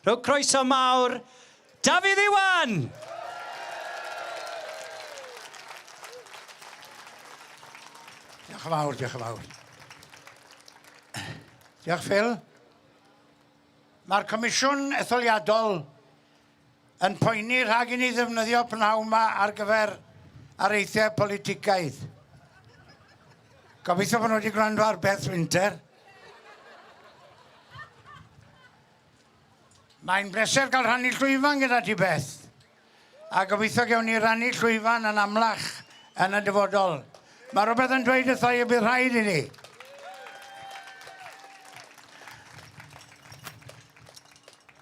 Rwy'n croeso mawr, Dafydd Iwan! Diolch yn fawr, diolch yn fawr. Diolch, Phil. Mae'r Comisiwn Etholiadol yn poeni rhag i ni ddefnyddio pnawn yma ar gyfer areithiau politigaidd. Gobeithio bod nhw wedi gwrando ar Beth Winter. Mae'n bleser cael rhannu llwyfan gyda ti, Beth. A gobeithio gewn ni rannu llwyfan yn amlach yn y dyfodol. Mae rhywbeth yn dweud wrtho i y bydd rhaid i ni.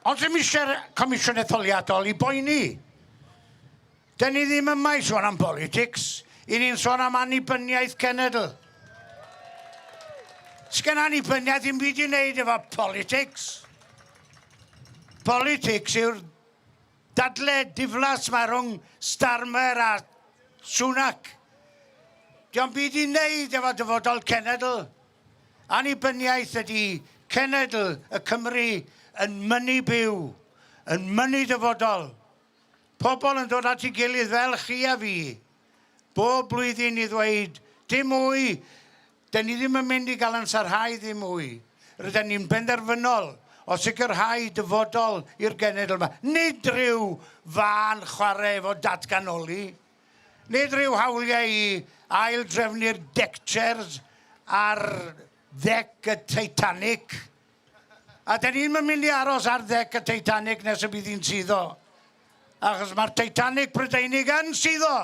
Ond sy'n eisiau Comisiwn Etholiadol i boeni. Dyn ni ddim yma i sôn am politics. I ni'n sôn am annibyniaeth cenedl. Sgen annibyniaeth ddim byd i wneud efo politics. Politics yw'r dadle diflas mae rhwng Starmer a Sunak. Diolch byd i wneud efo dyfodol cenedl. Annibyniaeth ydy cenedl y Cymru yn mynnu byw, yn mynnu dyfodol. Pobl yn dod at ei gilydd fel chi a fi, bob blwyddyn i ddweud, dim mwy, dyn ni ddim yn mynd i gael yn sarhau ddim mwy. Rydyn ni'n benderfynol o sicrhau dyfodol i'r genedl yma. Nid rhyw fan chwarae efo datganoli, nid rhyw hawliau i ail drefnu'r deck chairs ar ddec y Titanic. A dyn ni'n mynd i aros ar ddec y Titanic nes y bydd hi'n suddo. Achos mae'r Titanic Brydeinig yn suddo.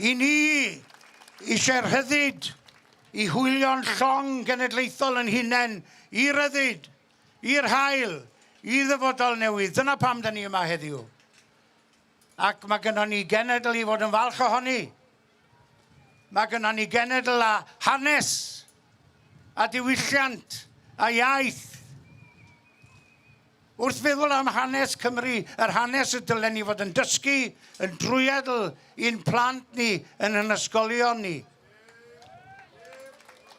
I ni eisiau rhyddid i hwylio'n llong genedlaethol yn hunain i ryddid, i'r hael, i ddyfodol newydd. Dyna pam dyn ni yma heddiw. Ac mae gennym ni genedl i fod yn falch ohoni. Mae gennym ni genedl a hanes, a diwylliant, a iaith. Wrth feddwl am hanes Cymru, yr hanes y dylen ni fod yn dysgu, yn drwyadl i'n plant ni yn yn ysgolion ni.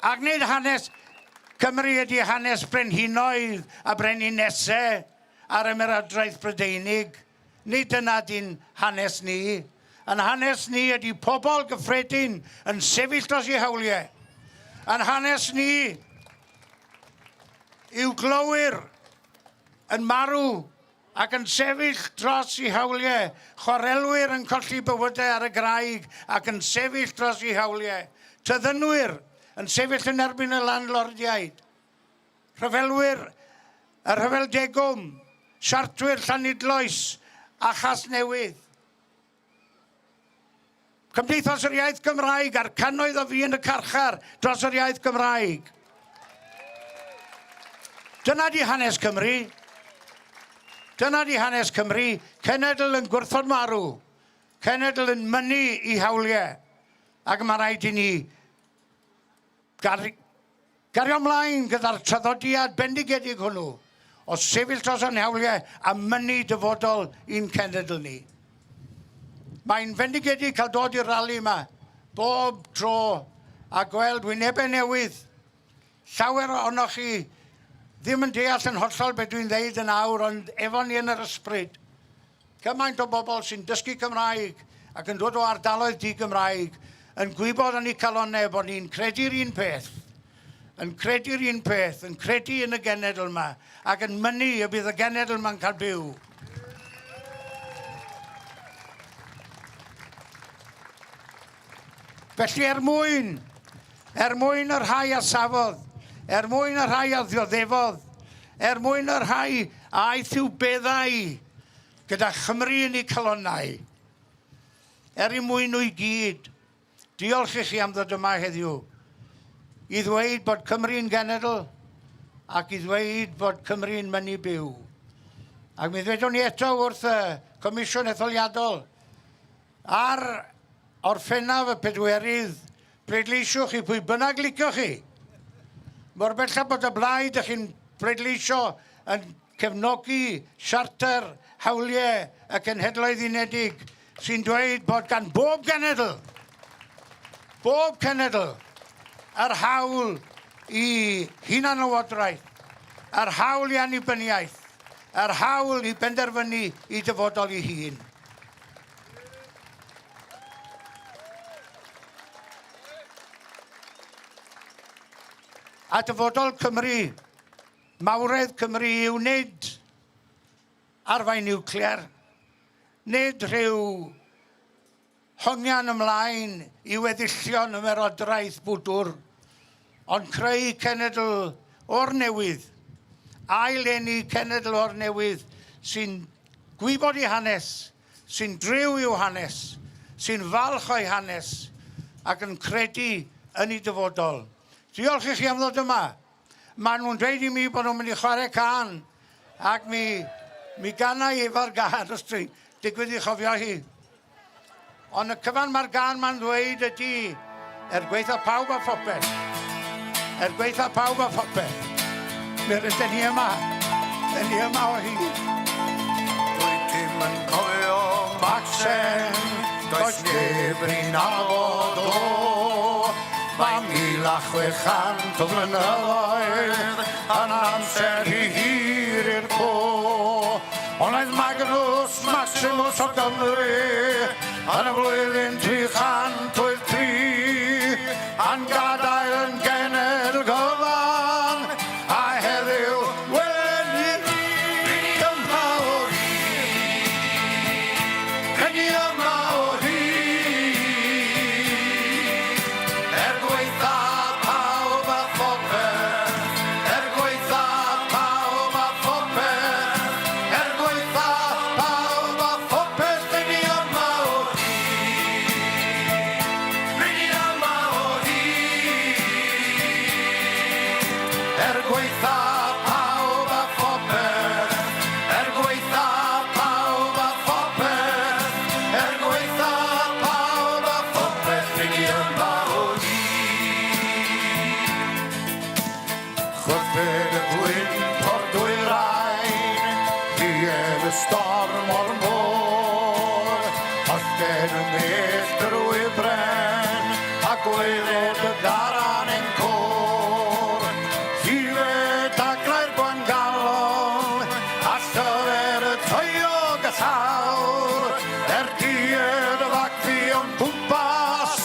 Ac nid hanes Cymru ydy hanes brenhinoedd a breninесau ar ymerodraeth Brydeinig. Nid yna di'n hanes ni. Yn hanes ni ydy pobl gyffredin yn sefyll dros eu hawliau. Yn hanes ni yw glowyr yn marw ac yn sefyll dros eu hawliau. Chwarelwyr yn colli bywydau ar y graig ac yn sefyll dros eu hawliau. Tyddynwyr yn sefyll yn erbyn y landlordiaid. Rhyfelwyr, y rhyfeldegwm, siartwyr Llanidloes a Chasnewydd. Cymdeithas yr Iaith Gymraeg a'r cannoedd o fi yn y carchar dros yr Iaith Gymraeg. Dyna di hanes Cymru. Dyna di hanes Cymru. Cenedl yn gwrthod marw. Cenedl yn mynnu i hawliau. Ac mae rhaid i ni gario ymlaen gyda'r traddodiad bendigedig hwnnw o sefyll dros yn hawliau a mynnu dyfodol i'n cenedl ni. Mae'n fendigedig cael dod i'r rali yma bob tro a gweld wynebau newydd. Llawer ohonoch chi ddim yn deall yn hollol beth dwi'n dweud yn awr, ond efo ni yn yr ysbryd. Cymaint o bobl sy'n dysgu Cymraeg ac yn dod o ardaloedd di-Gymraeg yn gwybod yn eu calonnau bod ni'n credu'r un peth. Yn credu'r un peth, yn credu yn y genedl yma ac yn mynnu y bydd y genedl yma'n cael byw. Felly mwyn yr rhai a safodd, mwyn yr rhai a ddioddefodd, mwyn yr rhai a aeth i'w beddau gyda Chymru yn eu calonnau. Mwyn nhw i gyd. Diolch i chi am ddod yma heddiw. I ddweud bod Cymru'n genedl ac i ddweud bod Cymru'n mynnu byw. Ac mi ddwedwn ni eto wrth y Comisiwn Etholiadol ar orffennaf y pedwerydd, pleidleisiwch i pwy bynnag licio chi. Mor bellaf bod y blaid ych chi'n pleidleisio yn cefnogi siarter hawliau y Cenhedloedd Unedig sy'n dweud bod gan bob genedl, yr hawl i hunan-lywodraeth Yr hawl i annibyniaeth. Yr hawl i benderfynu i dyfodol ei hun. A dyfodol Cymru, mawredd Cymru yw nid arfau niwclear, nid rhyw hongian ymlaen i weddillion ymerodraeth bwdwr, ond creu cenedl o'r newydd, aileni cenedl o'r newydd sy'n gwybod ei hanes, sy'n driw i'w hanes, sy'n falch o'i hanes ac yn credu yn ei dyfodol. Diolch i chi am ddod yma. Maen nhw'n dweud i mi bod nhw'n mynd i chwarae can ac mi gana i efo'r gan os dwi'n digwydd i chofio hi. Ond y cyfan mae'r gan ma'n dweud ydy gweitha pawb a phopeth. Gweitha pawb a phopeth. Mi rydyn ni yma. Dyn ni yma o hyd. Dwi dim yn cofio Maxen, does neb yn nabod o. Mae 1600 o flynyddoedd yn amser i hir i'r co. Ond oedd Magnus Maximus o Gymru yn y flwyddyn 303 yn gadael yn genedl gyfan a heddiw welen ni yma o hyd. Ni yma o hyd. Gweitha pawb a phopeth. Gweitha pawb a phopeth. Gweitha pawb a phopeth. Ni yma o hyd. Ni yma o hyd. Gweitha pawb a phopeth. Gweitha pawb a phopeth. Gweitha pawb a phopeth. Ni yma o hyd. Chwrthyd y gwyn por dwyrain, diedd y storm o'r môr, hollten y mellt yr wybren, a gweiled y daran yn côr. Llifed a glair gwan galon, a llyfer y toiog y llawr, diedd y facfi o'n gwmpas,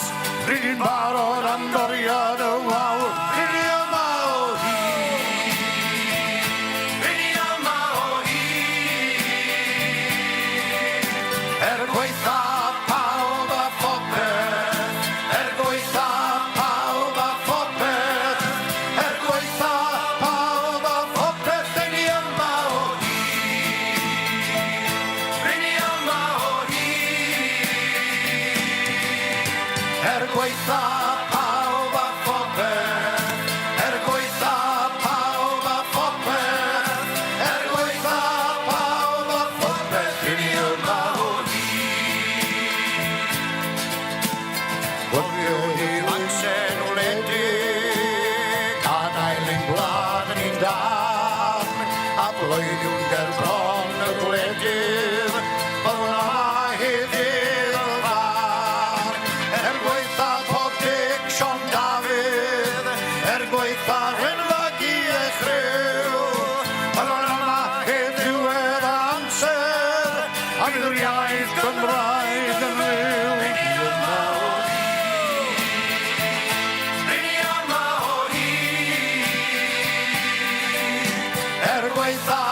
rydyn barod am doriad y wawr. Rydyn yma o hyd. Rydyn yma o hyd. Gweitha pawb a phopeth. Gweitha pawb a phopeth. Gweitha pawb a phopeth. Rydyn yma o hyd. Rydyn yma o hyd. Gweitha pawb a phopeth. Gweitha pawb a phopeth. Gweitha pawb a phopeth. Rydyn yma o hyd. Gwyliwyd i Maxen wledig, a dail ein gwlad yn un dan, a blwyddyn ger bron y gwledydd, fel yma heddiw y far. Gweitha pob dig Sion Dafydd, gweitha renfagu ei chryw, fel yma heddiwedd amser, a bydd yr iaith Gymraeg yn fyw. Rydyn yma o hyd. Rydyn yma o hyd. Gweitha